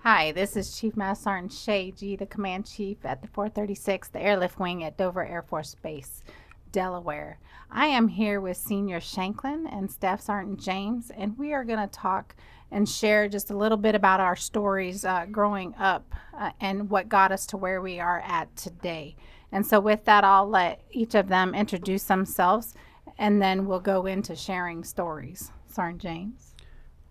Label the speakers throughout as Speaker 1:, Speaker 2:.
Speaker 1: Hi, this is Chief Master Sergeant Shae Gee, the Command Chief at the 436th, the Airlift Wing at Dover Air Force Base, Delaware. I am here with Senior Shanklin and Staff Sergeant James, and we are going to talk and share just a little bit about our stories growing up and what got us to where we are at today. And so, with that, I'll let each of them introduce themselves, and then we'll go into sharing stories. Sergeant James.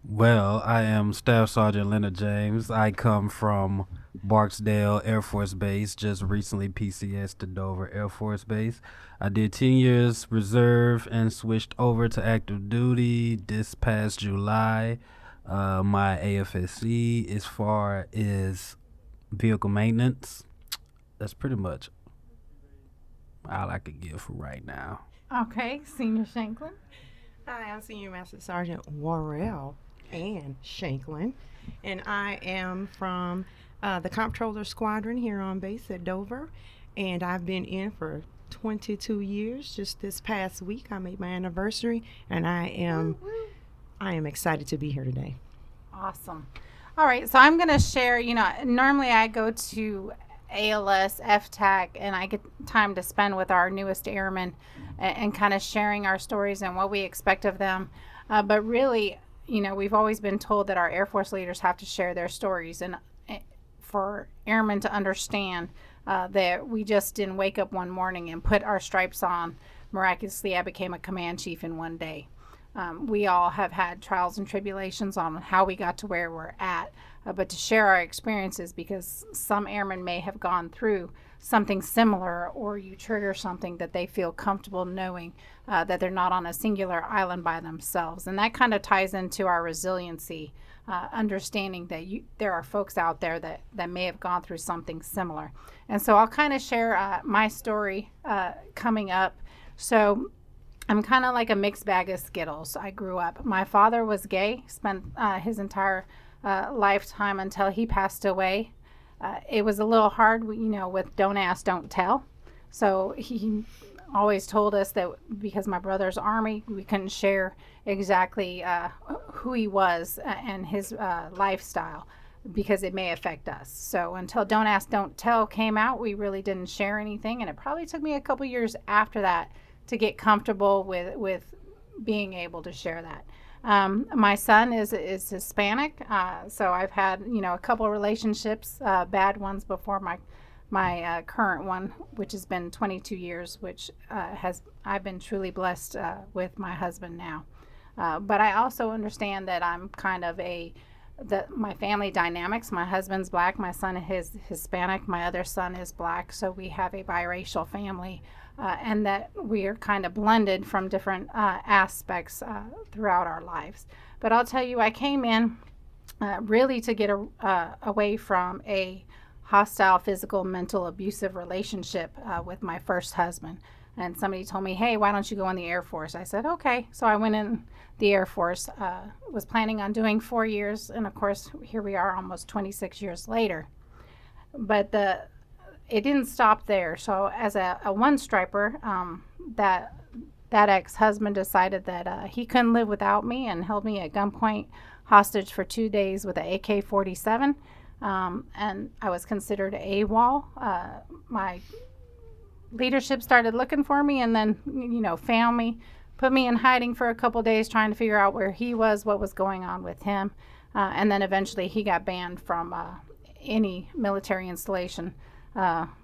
Speaker 2: Well, I am Staff Sergeant Leonard James. I come from Barksdale Air Force Base, just recently PCS to Dover Air Force Base. I did 10 years reserve and switched over to active duty this past July. My AFSC as far as vehicle maintenance, that's pretty much all I could give for right now.
Speaker 1: Okay, Senior Shanklin.
Speaker 3: Hi, I'm Senior Master Sergeant Warrell Shanklin, and I am from the Comptroller Squadron here on base at Dover, and I've been in for 22 years. Just this past week, I made my anniversary, and I am excited to be here today.
Speaker 1: Awesome. All right, so I'm going to share, normally I go to ALS, FTAC, and I get time to spend with our newest airmen and kind of sharing our stories and what we expect of them. But really, we've always been told that our Air Force leaders have to share their stories, and for airmen to understand that we just didn't wake up one morning and put our stripes on. Miraculously, I became a command chief in one day. We all have had trials and tribulations on how we got to where we're at, but to share our experiences, because some airmen may have gone through something similar, or you trigger something that they feel comfortable knowing that they're not on a singular island by themselves. And that kind of ties into our resiliency, understanding that there are folks out there that may have gone through something similar. And so I'll kind of share my story coming up. So I'm kind of like a mixed bag of Skittles. I grew up. My father was gay, spent his entire lifetime until he passed away. It was a little hard, with don't ask, don't tell. So he always told us that because my brother's Army, we couldn't share exactly who he was and his lifestyle, because it may affect us. So until Don't Ask, Don't Tell came out, we really didn't share anything. And it probably took me a couple years after that to get comfortable with being able to share that. My son is Hispanic, so I've had a couple of relationships, bad ones before my current one, which has been 22 years, which I've been truly blessed with my husband now. But I also understand that I'm kind of my family dynamics. My husband's black, my son is Hispanic, my other son is black, so we have a biracial family. And that we are kind of blended from different aspects throughout our lives. But I'll tell you, I came in really to get away from a hostile, physical, mental, abusive relationship with my first husband. And somebody told me, hey, why don't you go in the Air Force? I said, okay. So I went in the Air Force, was planning on doing 4 years. And of course, here we are almost 26 years later. But it didn't stop there. So as a one striper, that ex-husband decided that he couldn't live without me and held me at gunpoint hostage for 2 days with an AK-47. And I was considered AWOL. My leadership started looking for me, and then found me, put me in hiding for a couple days, trying to figure out where he was, what was going on with him. And then eventually he got banned from any military installation.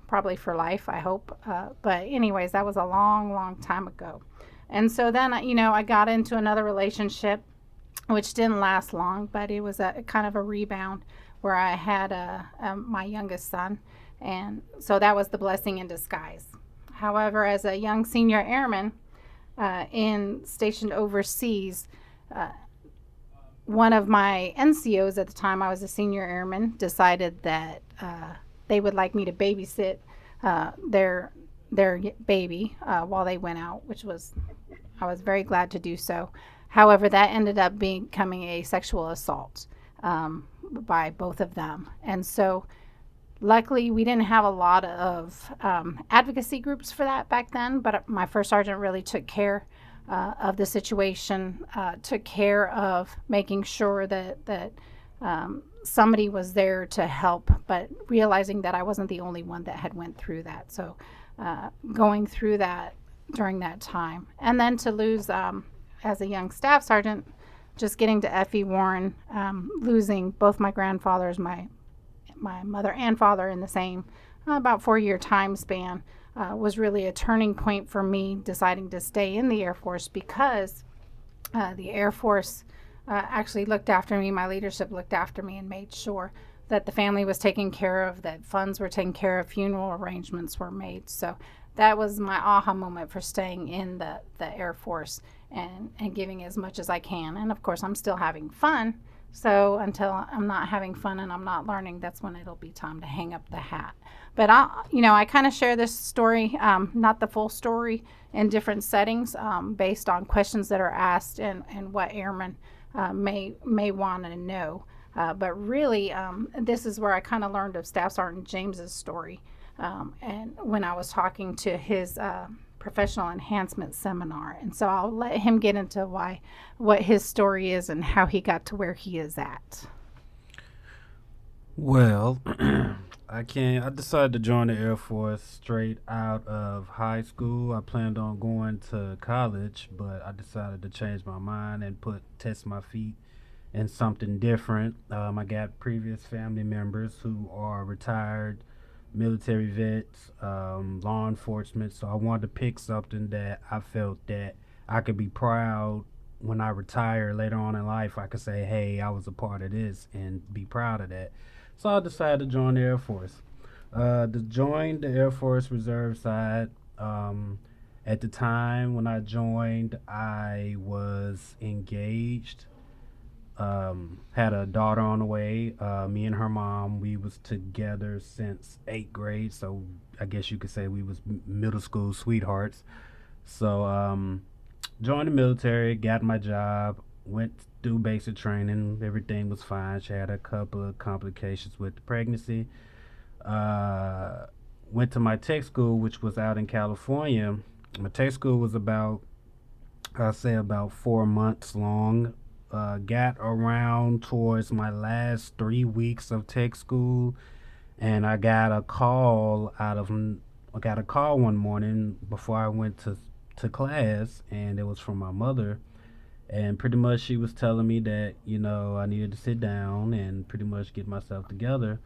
Speaker 1: Probably for life, I hope. But anyways, that was a long, long time ago. And so then, I got into another relationship, which didn't last long, but it was a kind of a rebound where I had my youngest son. And so that was the blessing in disguise. However, as a young senior airman stationed overseas, one of my NCOs at the time, I was a senior airman, decided that they would like me to babysit their baby while they went out, I was very glad to do so. However, that ended up becoming a sexual assault by both of them. And so luckily we didn't have a lot of advocacy groups for that back then, but my first sergeant really took care of the situation, took care of making sure that somebody was there to help, but realizing that I wasn't the only one that had went through that. So going through that during that time, and then to lose as a young staff sergeant, just getting to F.E. Warren, losing both my grandfathers, my mother and father in the same about 4-year time span, was really a turning point for me deciding to stay in the Air Force, because the Air Force actually looked after me. My leadership looked after me and made sure that the family was taken care of, that funds were taken care of, funeral arrangements were made. So that was my aha moment for staying in the Air Force and giving as much as I can. And of course, I'm still having fun. So until I'm not having fun and I'm not learning, that's when it'll be time to hang up the hat. But I kind of share this story, not the full story, in different settings, based on questions that are asked and what airmen may want to know. But really, this is where I kind of learned of Staff Sergeant James's story, and when I was talking to his professional enhancement seminar. And so I'll let him get into what his story is and how he got to where he is at.
Speaker 2: Well, I decided to join the Air Force straight out of high school. I planned on going to college, but I decided to change my mind and test my feet in something different. I got previous family members who are retired military vets, law enforcement. So I wanted to pick something that I felt that I could be proud when I retire later on in life. I could say, hey, I was a part of this and be proud of that. So I decided to join the Air Force. To join the Air Force Reserve side, at the time when I joined, I was engaged. Had a daughter on the way. Me and her mom, we was together since 8th grade, so I guess you could say we was middle school sweethearts. So joined the military, got my job, went through basic training. Everything was fine. She had a couple of complications with the pregnancy. Went to my tech school, which was out in California. My tech school was I'll say about 4 months long. Got around towards my last 3 weeks of tech school, and I got a call one morning before I went to class, and it was from my mother. And pretty much she was telling me that, I needed to sit down and pretty much get myself together.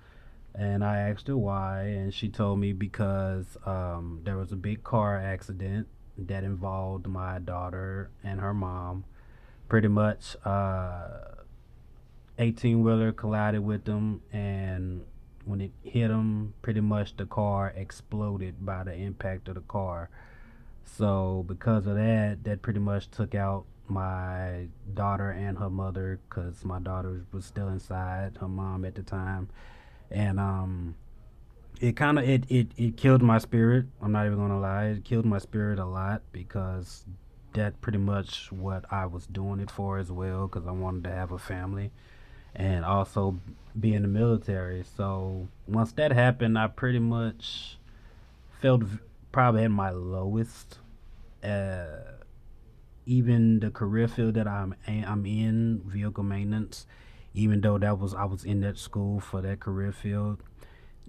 Speaker 2: And I asked her why, and she told me because there was a big car accident that involved my daughter and her mom. Pretty much 18-wheeler collided with them, and when it hit them, pretty much the car exploded by the impact of the car. So because of that pretty much took out my daughter and her mother, because my daughter was still inside her mom at the time. And it killed my spirit. I'm not even gonna lie, it killed my spirit a lot, because that pretty much what I was doing it for as well, because I wanted to have a family and also be in the military. So once that happened, I pretty much felt probably at my lowest. uh, Even the career field that I'm in, vehicle maintenance, even though I was in that school for that career field,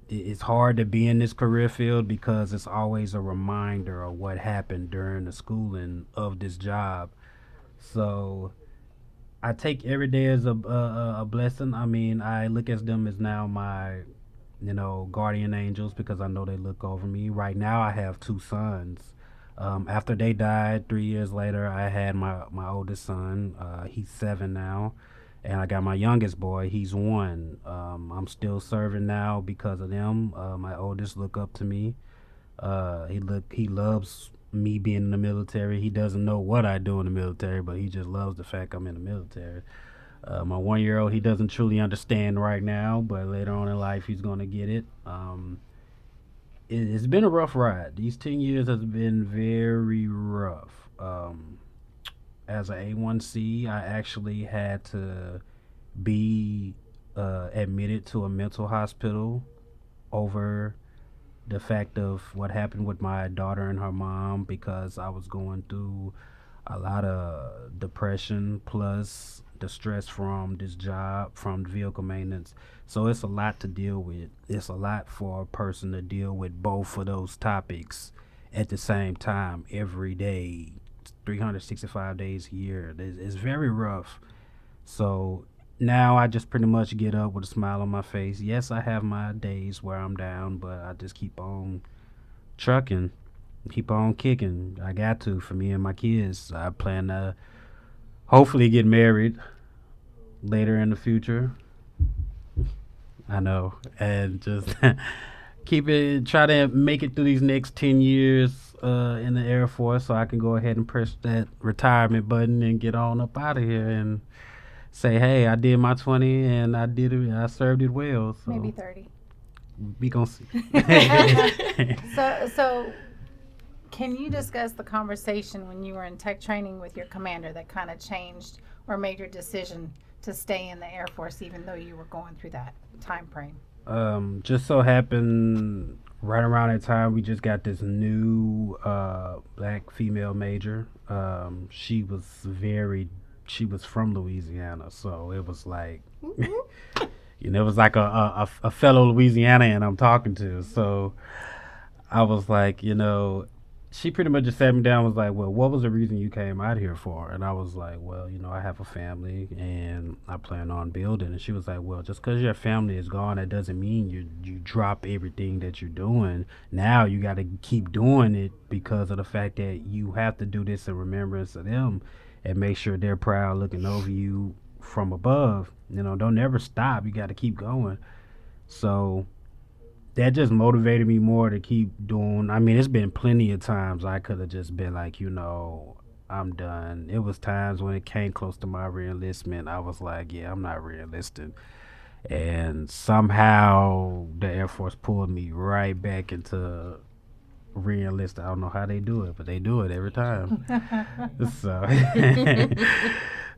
Speaker 2: it's hard to be in this career field because it's always a reminder of what happened during the schooling of this job. So I take every day as a blessing. I mean, I look at them as now my, guardian angels, because I know they look over me. Right now, I have two sons. After they died 3 years later, I had my oldest son. He's 7 now, and I got my youngest boy. He's 1. I'm still serving now because of them. My oldest look up to me. He loves me being in the military. He doesn't know what I do in the military, but he just loves the fact I'm in the military. My 1 year old, he doesn't truly understand right now, but later on in life, he's gonna get it. It's been a rough ride. These 10 years has been very rough. As a A1C, I actually had to be admitted to a mental hospital over the fact of what happened with my daughter and her mom, because I was going through a lot of depression plus the stress from this job, from vehicle maintenance. So it's a lot to deal with. It's a lot for a person to deal with both of those topics at the same time every day, 365 days a year. It's very rough. So now I just pretty much get up with a smile on my face. Yes, I have my days where I'm down, but I just keep on trucking, keep on kicking. I got to for me and my kids. I plan to hopefully get married later in the future. I know, and just keep it. Try to make it through these next 10 years in the Air Force, so I can go ahead and press that retirement button and get on up out of here and say, "Hey, I did my 20 and I did it. I served it well." So
Speaker 1: Maybe 30.
Speaker 2: we gonna see.
Speaker 1: So can you discuss the conversation when you were in tech training with your commander that kind of changed or made your decision to stay in the Air Force even though you were going through that time frame?
Speaker 2: Just so happened right around that time we just got this new black female major. She was from Louisiana, so it was like it was like a fellow Louisianian I'm talking to. So I was like, she pretty much just sat me down and was like, well, what was the reason you came out here for? And I was like, well, I have a family and I plan on building. And she was like, well, just because your family is gone, that doesn't mean you drop everything that you're doing. Now you got to keep doing it because of the fact that you have to do this in remembrance of them and make sure they're proud looking over you from above. Don't ever stop. You got to keep going. So that just motivated me more to keep doing. I mean, it's been plenty of times I could have just been like, I'm done. It was times when it came close to my reenlistment, I was like, yeah, I'm not reenlisting. And somehow the Air Force pulled me right back into reenlist. I don't know how they do it, but they do it every time. So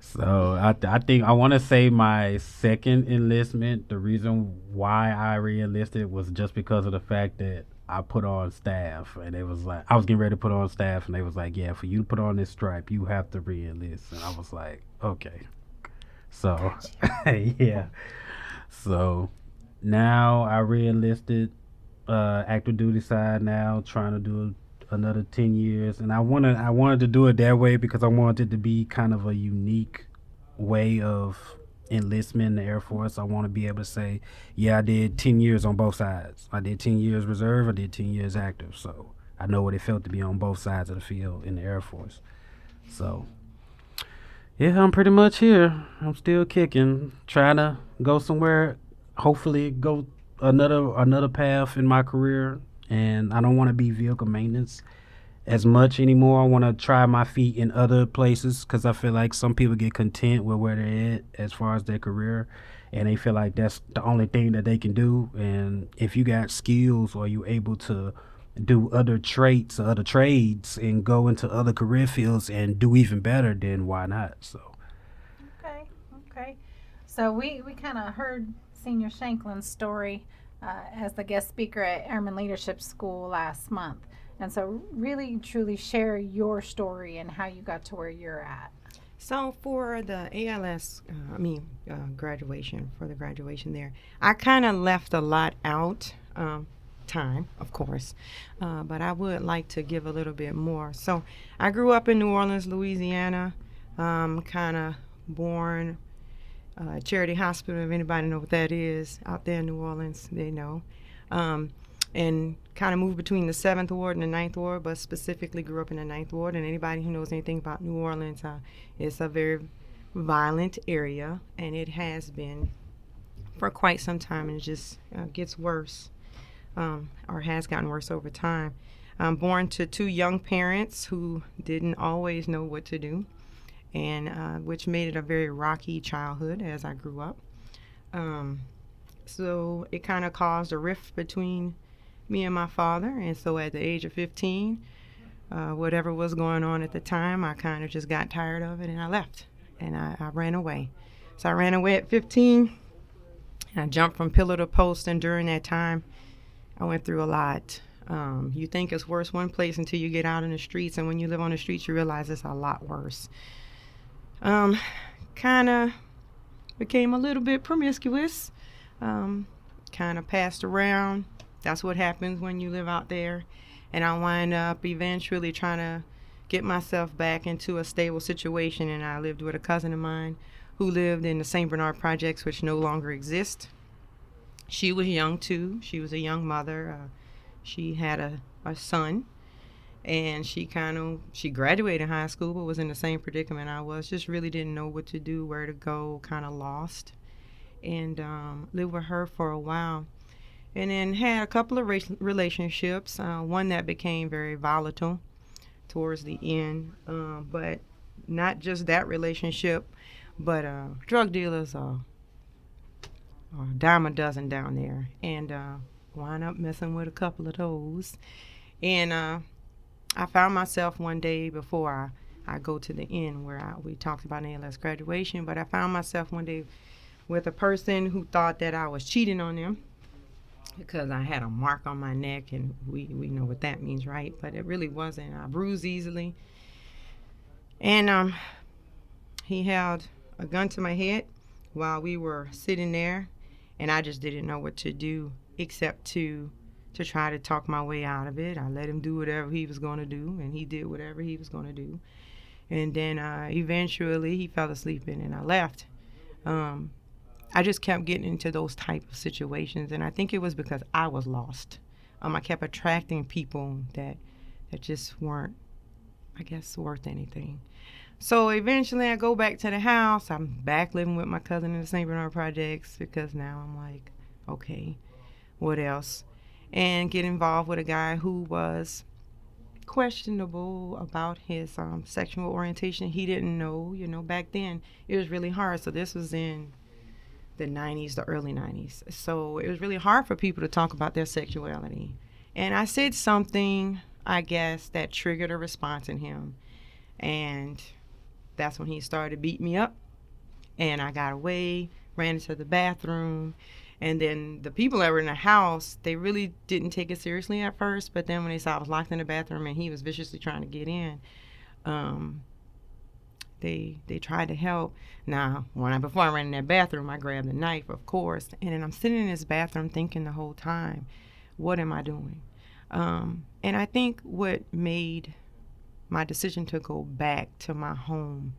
Speaker 2: So I think I want to say my second enlistment, the reason why I re-enlisted was just because of the fact that I put on staff, and it was like I was getting ready to put on staff, and they was like, "Yeah, for you to put on this stripe, you have to re-enlist." And I was like, "Okay." So yeah, so now I re-enlisted, active duty side now, trying to do another 10 years, and I wanted to do it that way because I wanted it to be kind of a unique way of enlistment in the Air Force. I want to be able to say, yeah, I did 10 years on both sides. I did 10 years reserve, I did 10 years active, so I know what it felt to be on both sides of the field in the Air Force. So yeah, I'm pretty much here. I'm still kicking, trying to go somewhere, hopefully go another path in my career. And I don't want to be vehicle maintenance as much anymore. I want to try my feet in other places because I feel like some people get content with where they're at as far as their career, and they feel like that's the only thing that they can do. And if you got skills or you able to do other traits or other trades and go into other career fields and do even better, then why not? So
Speaker 1: Okay. So we kind of heard Senior Shanklin's story as the guest speaker at Airman Leadership School last month. And so really, truly share your story and how you got to where you're at.
Speaker 3: So for the ALS, graduation, for the graduation there, I kind of left a lot out, time, of course, but I would like to give a little bit more. So I grew up in New Orleans, Louisiana, kind of born Charity Hospital, if anybody know what that is, out there in New Orleans, they know. And kind of moved between the 7th Ward and the 9th Ward, but specifically grew up in the 9th Ward. And anybody who knows anything about New Orleans, it's a very violent area, and it has been for quite some time, and it just gets worse, or has gotten worse over time. I'm born to two young parents who didn't always know what to do, and which made it a very rocky childhood as I grew up. So it kind of caused a rift between me and my father, and so at the age of 15, whatever was going on at the time, I kind of just got tired of it, and I left, and I ran away. So I ran away at 15, and I jumped from pillar to post, and during that time, I went through a lot. You think it's worse one place until you get out in the streets, and when you live on the streets, you realize it's a lot worse. Kind kind of became a little bit promiscuous, kind of passed around. That's what happens when you live out there. And I wind up eventually trying to get myself back into a stable situation. And I lived with a cousin of mine who lived in the St. Bernard projects, which no longer exist. She was young too. She was a young mother. She had a son, and she graduated high school, but was in the same predicament I was. Just really didn't know what to do, where to go, kind of lost, and lived with her for a while. And then had a couple of relationships, one that became very volatile towards the end, but not just that relationship, but drug dealers are a dime a dozen down there, and wound up messing with a couple of those. And I found myself one day before I go to the end where we talked about ALS graduation, but I found myself one day with a person who thought that I was cheating on them because I had a mark on my neck, and we know what that means, right? But it really wasn't. I bruise easily. And he held a gun to my head while we were sitting there, and I just didn't know what to do except to try to talk my way out of it. I let him do whatever he was going to do, and he did whatever he was going to do. And then eventually he fell asleep and I left. I just kept getting into those type of situations, and I think it was because I was lost. I kept attracting people that just weren't, I guess, worth anything. So eventually I go back to the house. I'm back living with my cousin in the St. Bernard projects because now I'm like, okay, what else? And get involved with a guy who was questionable about his sexual orientation. He didn't know, back then it was really hard. So this was in the 90s, the early 90s. So it was really hard for people to talk about their sexuality. And I said something, I guess, that triggered a response in him. And that's when he started beating me up. And I got away, ran into the bathroom. And then the people that were in the house, they really didn't take it seriously at first. But then when they saw I was locked in the bathroom and he was viciously trying to get in, they tried to help. Now, before I ran in that bathroom, I grabbed a knife, of course. And then I'm sitting in this bathroom thinking the whole time, what am I doing? And I think what made my decision to go back to my home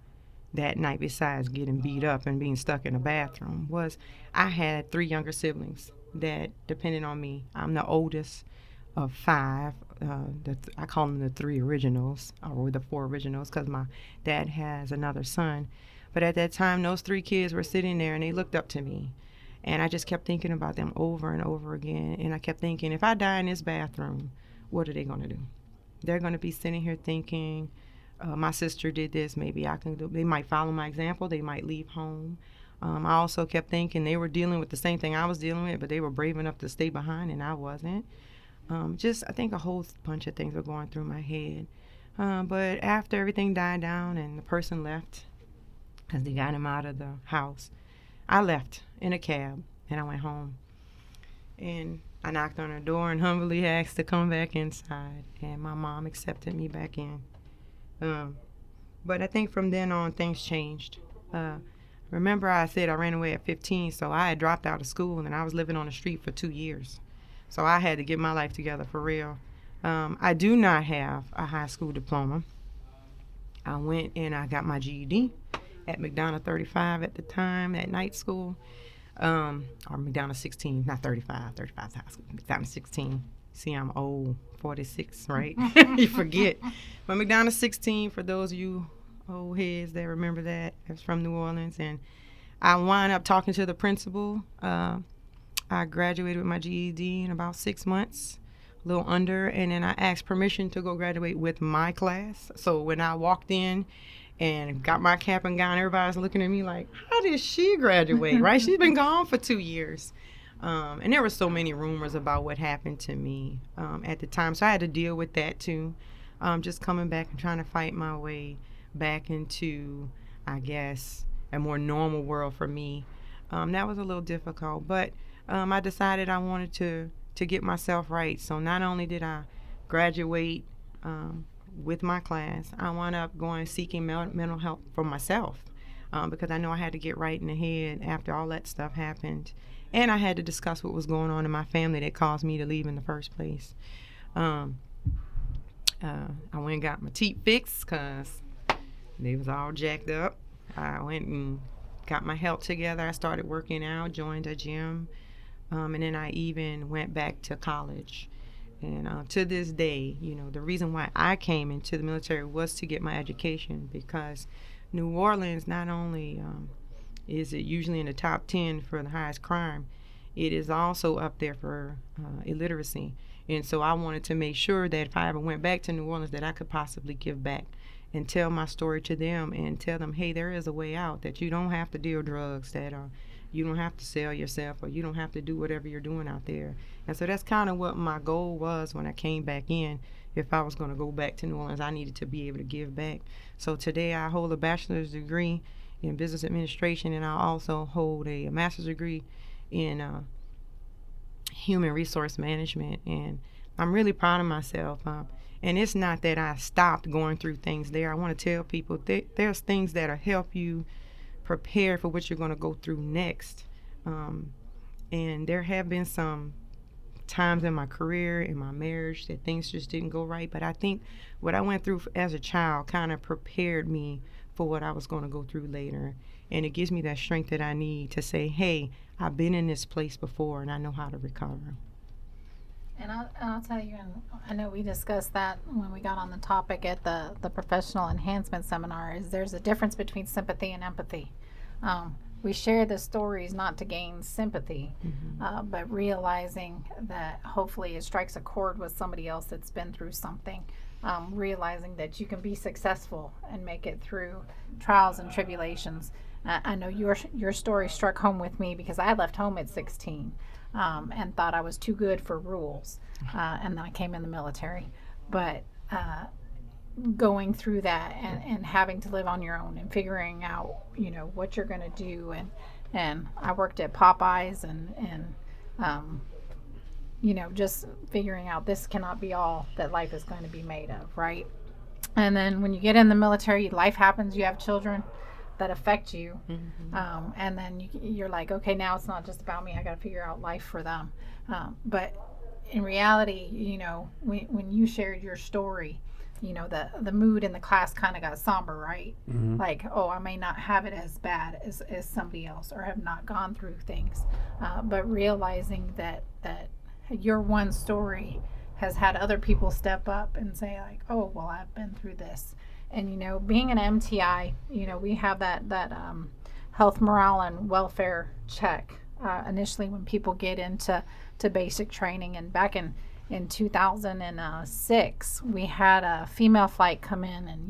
Speaker 3: that night, besides getting beat up and being stuck in a bathroom, was I had 3 younger siblings that depended on me. I'm the oldest of 5. I call them the 3 originals, or the 4 originals, because my dad has another son. But at that time, those 3 kids were sitting there and they looked up to me. And I just kept thinking about them over and over again. And I kept thinking, if I die in this bathroom, what are they going to do? They're going to be sitting here thinking, my sister did this, maybe I can do it. They might follow my example. They might leave home. I also kept thinking they were dealing with the same thing I was dealing with, but they were brave enough to stay behind and I wasn't. I think a whole bunch of things were going through my head. But after everything died down and the person left, as they got him out of the house, I left in a cab and I went home. And I knocked on her door and humbly asked to come back inside. And my mom accepted me back in. But I think from then on, things changed. Remember I said I ran away at 15, so I had dropped out of school and I was living on the street for 2 years. So I had to get my life together for real. I do not have a high school diploma. I went and I got my GED at McDonough 35 at the time, at night school. Or McDonough 16, not 35. 35's high school. McDonough 16. See, I'm old, 46, right? You forget. But McDonough 16, for those of you old heads that remember that, it's from New Orleans. And I wound up talking to the principal. I graduated with my GED in about 6 months, a little under. And then I asked permission to go graduate with my class. So when I walked in and got my cap and gown, everybody was looking at me like, how did she graduate, right? She's been gone for 2 years. And there were so many rumors about what happened to me at the time. So I had to deal with that too. Just coming back and trying to fight my way back into, I guess, a more normal world for me. That was a little difficult. But I decided I wanted to get myself right. So not only did I graduate with my class, I wound up seeking mental help for myself. because I know I had to get right in the head after all that stuff happened. And I had to discuss what was going on in my family that caused me to leave in the first place. Um, I went and got my teeth fixed because they was all jacked up. I went and got my health together. I started working out, joined a gym, and then I even went back to college. And to this day, the reason why I came into the military was to get my education, because New Orleans not only is it usually in the top 10 for the highest crime, it is also up there for illiteracy. And so I wanted to make sure that if I ever went back to New Orleans, that I could possibly give back and tell my story to them and tell them, hey, there is a way out, that you don't have to deal drugs, that you don't have to sell yourself, or you don't have to do whatever you're doing out there. And so that's kind of what my goal was when I came back in. If I was going to go back to New Orleans, I needed to be able to give back. So today I hold a bachelor's degree in business administration, and I also hold a master's degree in human resource management. And I'm really proud of myself. And it's not that I stopped going through things there. I want to tell people there's things that'll help you prepare for what you're going to go through next. And there have been some times in my career, in my marriage, that things just didn't go right. But I think what I went through as a child kind of prepared me for what I was going to go through later. And it gives me that strength that I need to say, hey, I've been in this place before and I know how to recover.
Speaker 1: And I'll tell you, and I know we discussed that when we got on the topic at the professional enhancement seminar, is there's a difference between sympathy and empathy. We share the stories not to gain sympathy, but realizing that hopefully it strikes a chord with somebody else that's been through something, realizing that you can be successful and make it through trials and tribulations. I know your story struck home with me because I left home at 16. And thought I was too good for rules, and then I came in the military. But going through that and having to live on your own and figuring out, what you're going to do, and I worked at Popeyes and just figuring out this cannot be all that life is going to be made of, right? And then when you get in the military, life happens. You have children that affect you, and then you're like, okay, now it's not just about me. I got to figure out life for them. But in reality, when you shared your story, the mood in the class kind of got somber, right? Like, oh, I may not have it as bad as somebody else, or have not gone through things, but realizing that your one story has had other people step up and say, like, oh, well, I've been through this. And, being an MTI, we have that health, morale, and welfare check initially when people get into basic training. And back in 2006, we had a female flight come in, and,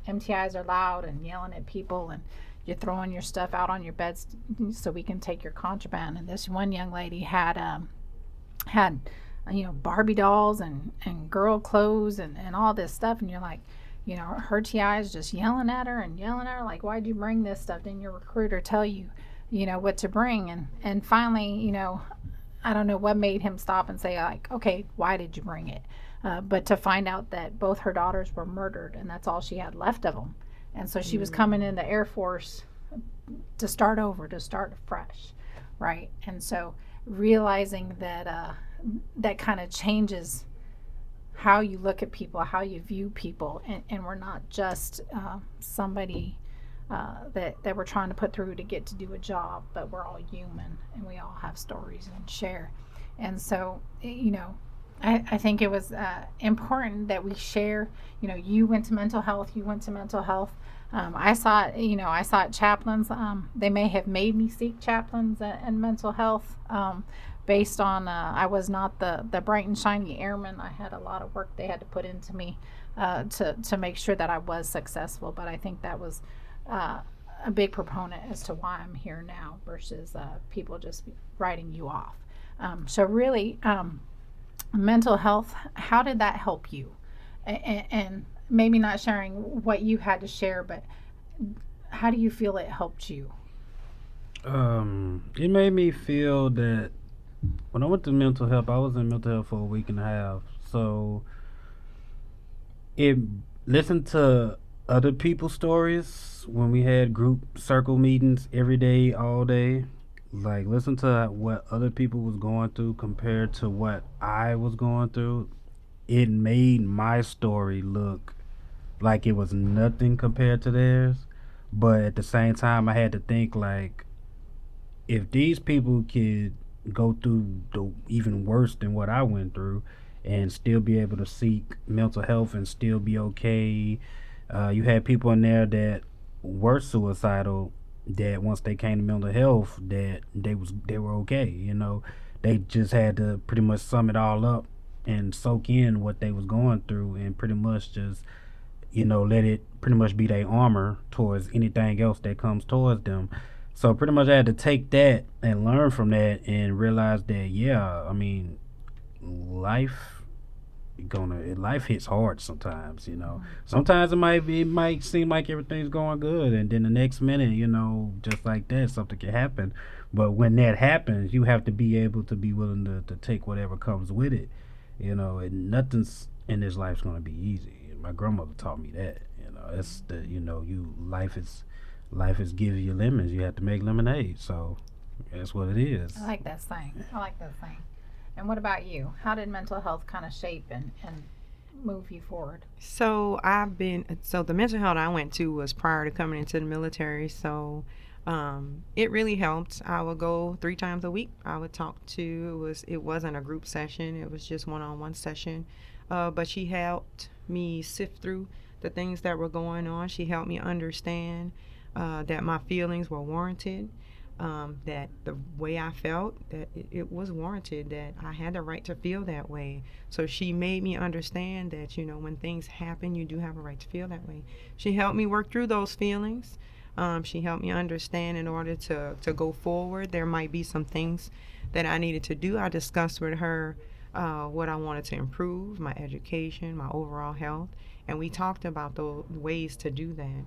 Speaker 1: MTIs are loud and yelling at people, and you're throwing your stuff out on your beds so we can take your contraband. And this one young lady had Barbie dolls and girl clothes and all this stuff. And you're like, her TI is just yelling at her, like, why'd you bring this stuff? Didn't your recruiter tell you, what to bring? And finally, I don't know what made him stop and say, like, okay, why did you bring it? But to find out that both her daughters were murdered, and that's all she had left of them. And so she was coming in the Air Force to start over, to start fresh, right? And so realizing that that kind of changes how you look at people, how you view people, and we're not just somebody that we're trying to put through to get to do a job, but we're all human and we all have stories and share. And so, I think it was important that we share. You went to mental health. I saw it chaplains. They may have made me seek chaplains and mental health. Based on I was not the bright and shiny airman. I had a lot of work they had to put into me to make sure that I was successful. But I think that was a big proponent as to why I'm here now versus people just writing you off. So really, mental health, how did that help you? And maybe not sharing what you had to share, but how do you feel it helped you?
Speaker 2: It made me feel that when I went to mental health, I was in mental health for a week and a half. So it listened to other people's stories when we had group circle meetings every day, all day. Like listen to what other people was going through compared to what I was going through. It made my story look like it was nothing compared to theirs. But at the same time, I had to think like if these people could go through the even worse than what I went through and still be able to seek mental health and still be okay. You had people in there that were suicidal that once they came to mental health that they were okay. They just had to pretty much sum it all up and soak in what they was going through and pretty much just let it pretty much be their armor towards anything else that comes towards them. So pretty much I had to take that and learn from that and realize that yeah, I mean, life life hits hard sometimes. Sometimes it might seem like everything's going good and then the next minute, just like that something can happen. But when that happens, you have to be able to be willing to take whatever comes with it. And nothing's in this life's gonna be easy. My grandmother taught me that. It's the you life is giving you lemons. You have to make lemonade. So that's what it is.
Speaker 1: I like that saying. I like that saying. And what about you? How did mental health kind of shape and move you forward?
Speaker 3: So the mental health I went to was prior to coming into the military. So it really helped. I would go 3 times a week. I would talk to, it wasn't a group session. It was just one-on-one session. But she helped me sift through the things that were going on. She helped me understand that my feelings were warranted, that the way I felt, that it was warranted, that I had the right to feel that way. So she made me understand that, when things happen, you do have a right to feel that way. She helped me work through those feelings. She helped me understand in order to go forward, there might be some things that I needed to do. I discussed with her what I wanted to improve, my education, my overall health, and we talked about the ways to do that.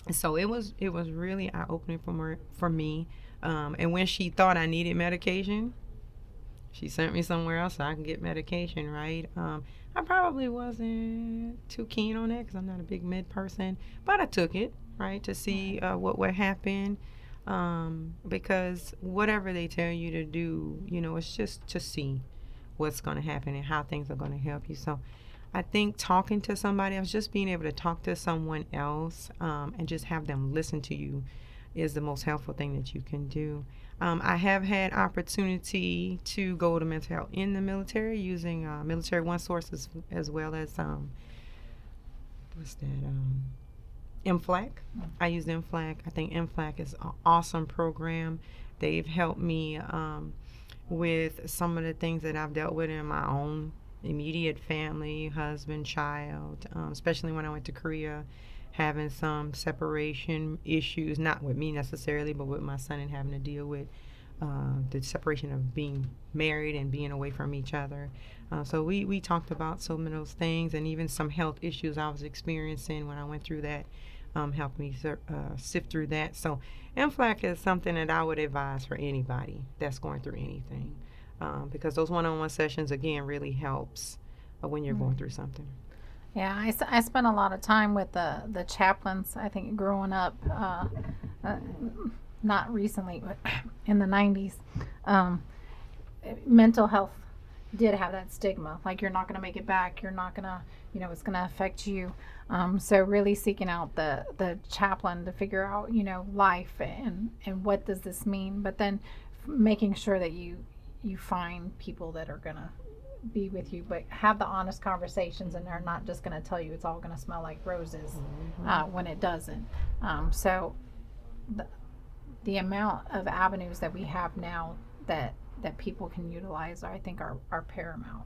Speaker 3: So it was really eye opening for me. And when she thought I needed medication, she sent me somewhere else so I can get medication. Right? I probably wasn't too keen on that because I'm not a big med person, but I took it right to see what would happen. Because whatever they tell you to do, it's just to see what's going to happen and how things are going to help you. So I think talking to somebody else, just being able to talk to someone else and just have them listen to you is the most helpful thing that you can do. I have had opportunity to go to mental health in the military using military one sources as well as what's that? MFLAC. I use MFLAC. I think MFLAC is an awesome program. They've helped me with some of the things that I've dealt with in my own immediate family, husband, child, especially when I went to Korea, having some separation issues, not with me necessarily, but with my son and having to deal with the separation of being married and being away from each other. So we talked about some of those things and even some health issues I was experiencing when I went through that. Helped me sift through that. So MFLAC is something that I would advise for anybody that's going through anything. Because those one-on-one sessions, again, really helps when you're going through something.
Speaker 1: Yeah, I spent a lot of time with the chaplains, I think, growing up, not recently, but in the 90s. Mental health did have that stigma, like you're not going to make it back, you're not going to, it's going to affect you. So really seeking out the chaplain to figure out, life and what does this mean, but then making sure that you find people that are going to be with you, but have the honest conversations, and they're not just going to tell you it's all going to smell like roses when it doesn't. So the amount of avenues that we have now that people can utilize, I think, are paramount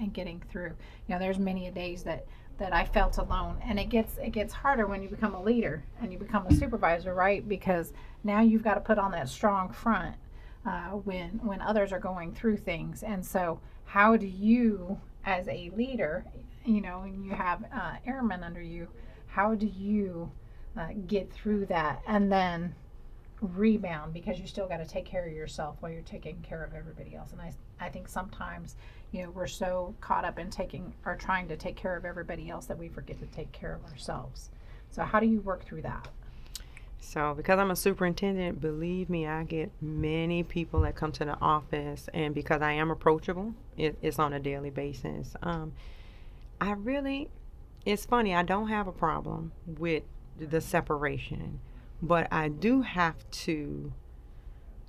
Speaker 1: in getting through. There's many days that I felt alone, and it gets harder when you become a leader and you become a supervisor, right? Because now you've got to put on that strong front when others are going through things. And so how do you, as a leader, and you have airmen under you, how do you get through that and then rebound because you still got to take care of yourself while you're taking care of everybody else. And I think sometimes, we're so caught up in taking or trying to take care of everybody else that we forget to take care of ourselves. So how do you work through that?
Speaker 3: So, because I'm a superintendent, believe me, I get many people that come to the office, and because I am approachable, it's on a daily basis. I really, it's funny, I don't have a problem with the separation, but I do have to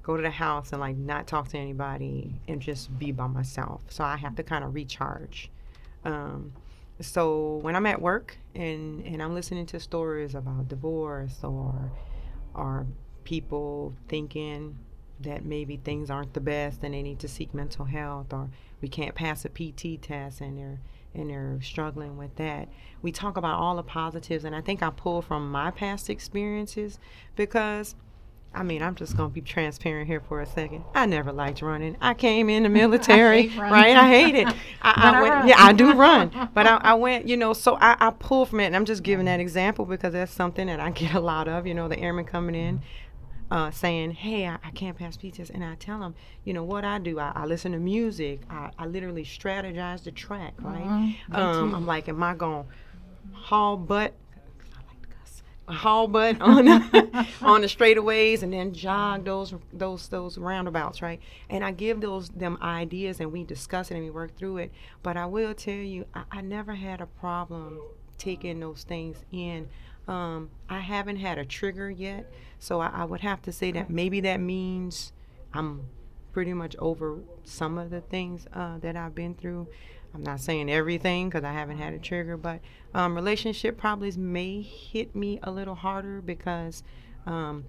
Speaker 3: go to the house and like not talk to anybody and just be by myself. So I have to kind of recharge. Um, so when I'm at work and I'm listening to stories about divorce or people thinking that maybe things aren't the best and they need to seek mental health, or we can't pass a PT test and they're struggling with that. We talk about all the positives, and I think I pull from my past experiences because I'm just going to be transparent here for a second. I never liked running. I came in the military, right? I hate it. I went, yeah, I do run. But I went, so I pull from it. And I'm just giving that example because that's something that I get a lot of, the airmen coming in saying, hey, I can't pass P test. And I tell them, what I do. I listen to music. I literally strategize the track, right? I'm like, am I going to haul butt? Haul butt on on the straightaways and then jog those roundabouts, right? And I give them ideas and we discuss it and we work through it. But I will tell you, I never had a problem taking those things in. I haven't had a trigger yet, so I would have to say that maybe that means I'm pretty much over some of the things that I've been through. I'm not saying everything because I haven't had a trigger, but relationship problems may hit me a little harder because I've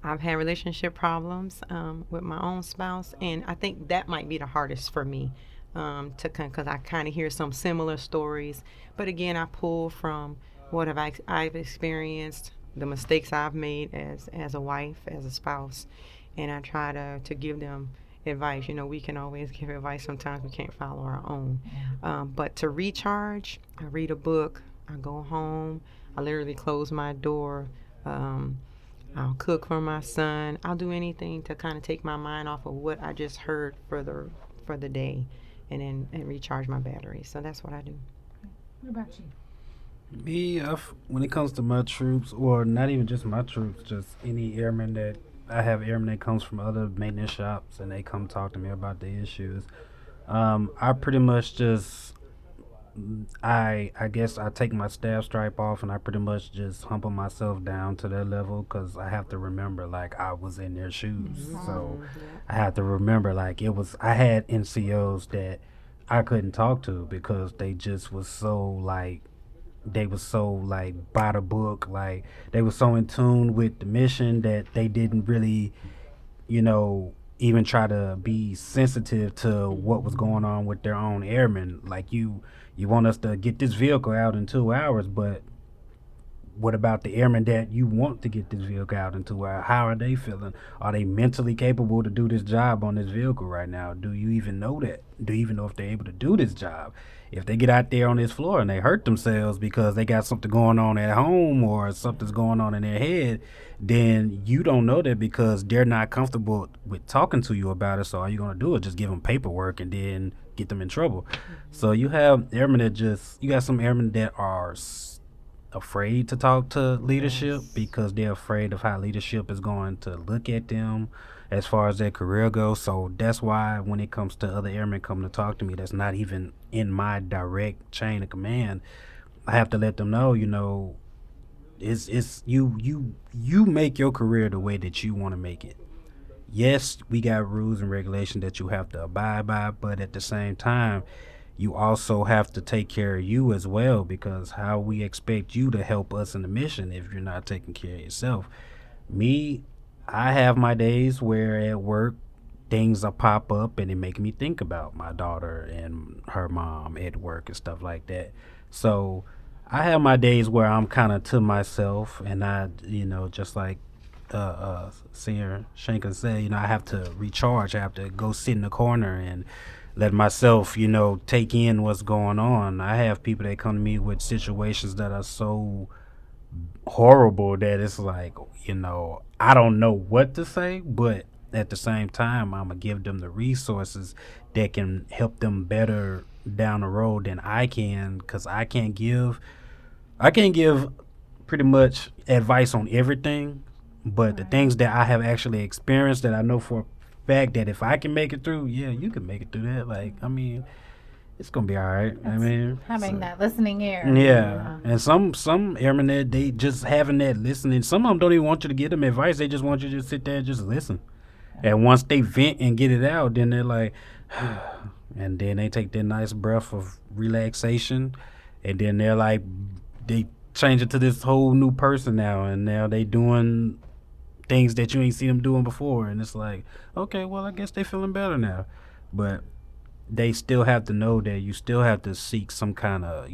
Speaker 3: had relationship problems with my own spouse, and I think that might be the hardest for me because I kind of hear some similar stories. But again, I pull from what I've experienced, the mistakes I've made as a wife, as a spouse, and I try to give them advice. We can always give advice. Sometimes we can't follow our own. But to recharge, I read a book. I go home. I literally close my door. I'll cook for my son. I'll do anything to kind of take my mind off of what I just heard for the day, and recharge my battery. So that's what I do.
Speaker 1: What about you?
Speaker 2: Me, when it comes to my troops, or not even just my troops, just any airman that I have airmen that comes from other maintenance shops and they come talk to me about the issues. I pretty much just I guess I take my staff stripe off and I pretty much just humble myself down to their level because I have to remember like I was in their shoes. So I have to remember like I had NCOs that I couldn't talk to because they just was so like they was so like by the book, like they were so in tune with the mission that they didn't really, even try to be sensitive to what was going on with their own airmen. Like you want us to get this vehicle out in 2 hours, but what about the airmen that you want to get this vehicle out in 2 hours? How are they feeling? Are they mentally capable to do this job on this vehicle right now? Do you even know that? Do you even know if they're able to do this job? If they get out there on this floor and they hurt themselves because they got something going on at home or something's going on in their head, then you don't know that because they're not comfortable with talking to you about it. So all you're going to do is just give them paperwork and then get them in trouble. So you have airmen you got some airmen that are afraid to talk to leadership because they're afraid of how leadership is going to look at them as far as their career goes. So that's why when it comes to other airmen coming to talk to me that's not even in my direct chain of command, I have to let them know, it's you make your career the way that you want to make it. Yes, we got rules and regulations that you have to abide by, but at the same time you also have to take care of you as well, because how we expect you to help us in the mission if you're not taking care of yourself. Me, I have my days where at work things will pop up and it make me think about my daughter and her mom at work and stuff like that. So I have my days where I'm kind of to myself, and I, just like Senior Shanklin said, I have to recharge. I have to go sit in the corner and let myself, take in what's going on. I have people that come to me with situations that are so horrible that it's like, I don't know what to say, but at the same time, I'm gonna give them the resources that can help them better down the road than I can, because I can't give pretty much advice on everything, but the
Speaker 1: Right.
Speaker 2: things that I have actually experienced that I know for a fact that if I can make it through, yeah, you can make it through that. Like, I mean, it's gonna be all right. I
Speaker 1: It's
Speaker 2: mean,
Speaker 1: having
Speaker 2: so,
Speaker 1: that listening ear.
Speaker 2: yeah, and some airmen that they just having that listening. Some of them don't even want you to give them advice. They just want you to just sit there and just listen. And once they vent and get it out, then they're like, and then they take their nice breath of relaxation, and then they're like, they change it to this whole new person now, and now they doing things that you ain't seen them doing before, and it's like, okay, well, I guess they feeling better now, but they still have to know that you still have to seek some kind of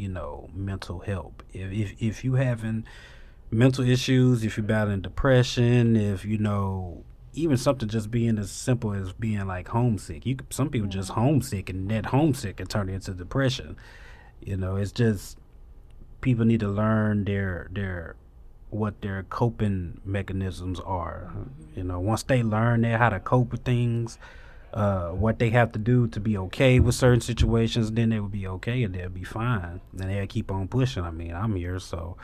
Speaker 2: mental help. If you having mental issues, if you're battling depression, if even something just being as simple as being like homesick. Some people just homesick, and that homesick can turn into depression. It's just people need to learn their what their coping mechanisms are. Once they learn that how to cope with things, what they have to do to be okay with certain situations, then they will be okay and they'll be fine and they'll keep on pushing. I mean, I'm here, so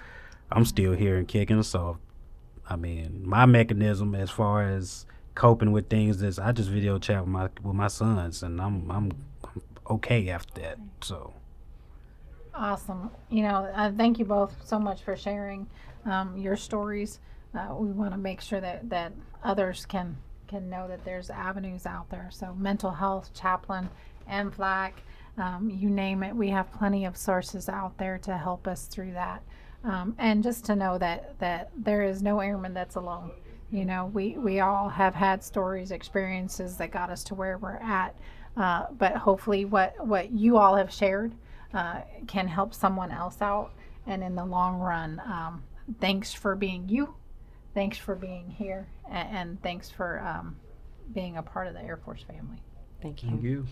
Speaker 2: I'm still here and kicking. So I mean, my mechanism as far as coping with things is I just video chat with my sons, and I'm okay after that. So
Speaker 1: Awesome. Thank you both so much for sharing your stories. We want to make sure that others can know that there's avenues out there. So mental health, chaplain, MFLAC, you name it. We have plenty of sources out there to help us through that. And just to know that there is no airman that's alone. We all have had stories, experiences that got us to where we're at. But hopefully, what you all have shared can help someone else out. And in the long run, thanks for being you. Thanks for being here. And thanks for being a part of the Air Force family.
Speaker 3: Thank
Speaker 2: thank
Speaker 3: you.
Speaker 2: you.